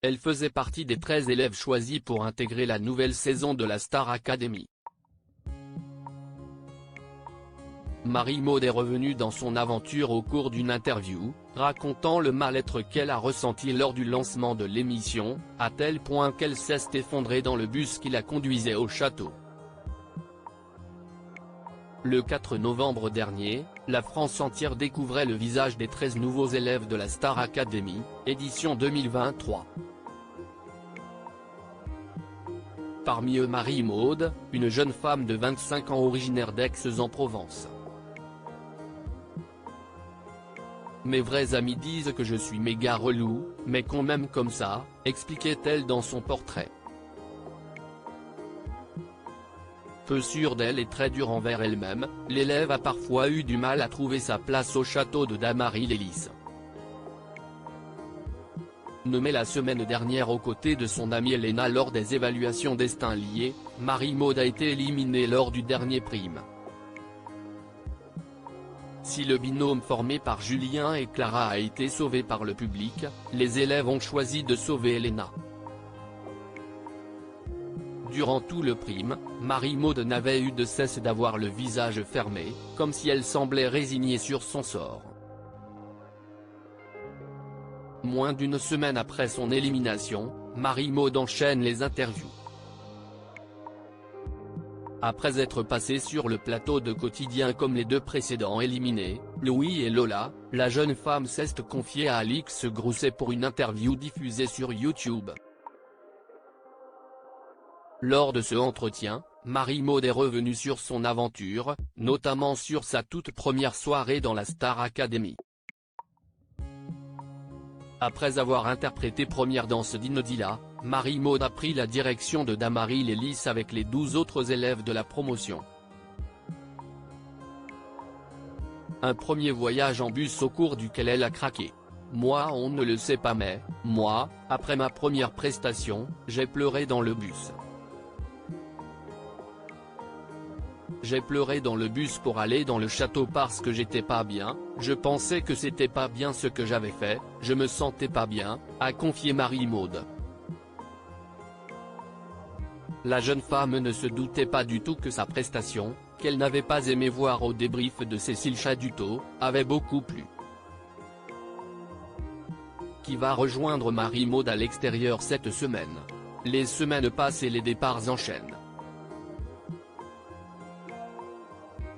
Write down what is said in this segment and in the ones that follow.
Elle faisait partie des 13 élèves choisis pour intégrer la nouvelle saison de la Star Academy. Marie-Maude est revenue dans son aventure au cours d'une interview, racontant le mal-être qu'elle a ressenti lors du lancement de l'émission, à tel point qu'elle s'est effondrée dans le bus qui la conduisait au château. Le 4 novembre dernier, la France entière découvrait le visage des 13 nouveaux élèves de la Star Academy, édition 2023. Parmi eux Marie-Maude, une jeune femme de 25 ans originaire d'Aix-en-Provence. Mes vrais amis disent que je suis méga relou, mais qu'on m'aime comme ça, expliquait-elle dans son portrait. Peu sûre d'elle et très dure envers elle-même, l'élève a parfois eu du mal à trouver sa place au château de Damary-les-Lys. Nommée la semaine dernière aux côtés de son amie Elena lors des évaluations destins liés, Marie-Maude a été éliminée lors du dernier prime. Si le binôme formé par Julien et Clara a été sauvé par le public, les élèves ont choisi de sauver Elena. Durant tout le prime, Marie-Maude n'avait eu de cesse d'avoir le visage fermé, comme si elle semblait résignée sur son sort. Moins d'une semaine après son élimination, Marie-Maude enchaîne les interviews. Après être passée sur le plateau de Quotidien comme les deux précédents éliminés, Louis et Lola, la jeune femme s'est confiée à Alix Grousset pour une interview diffusée sur YouTube. Lors de ce entretien, Marie-Maude est revenue sur son aventure, notamment sur sa toute première soirée dans la Star Academy. Après avoir interprété Première danse d'Inodila, Marie-Maude a pris la direction de Damary-les-Lys avec les 12 autres élèves de la promotion. Un premier voyage en bus au cours duquel elle a craqué. Moi on ne le sait pas mais, moi, après ma première prestation, j'ai pleuré dans le bus. J'ai pleuré dans le bus pour aller dans le château parce que j'étais pas bien, je pensais que c'était pas bien ce que j'avais fait, je me sentais pas bien, a confié Marie-Maude. La jeune femme ne se doutait pas du tout que sa prestation, qu'elle n'avait pas aimé voir au débrief de Cécile Chaduto, avait beaucoup plu. Qui va rejoindre Marie-Maude à l'extérieur cette semaine. Les semaines passent et les départs enchaînent.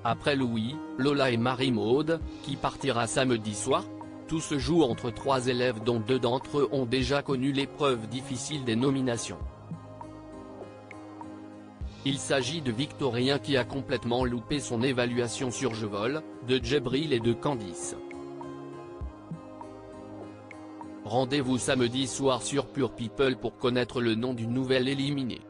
Après Louis, Lola et Marie-Maude, qui partira samedi soir, tout se joue entre 3 élèves dont 2 d'entre eux ont déjà connu l'épreuve difficile des nominations. Il s'agit de Victorien qui a complètement loupé son évaluation sur Je vole, de Djibril et de Candice. Rendez-vous samedi soir sur Pure People pour connaître le nom du nouvel éliminé.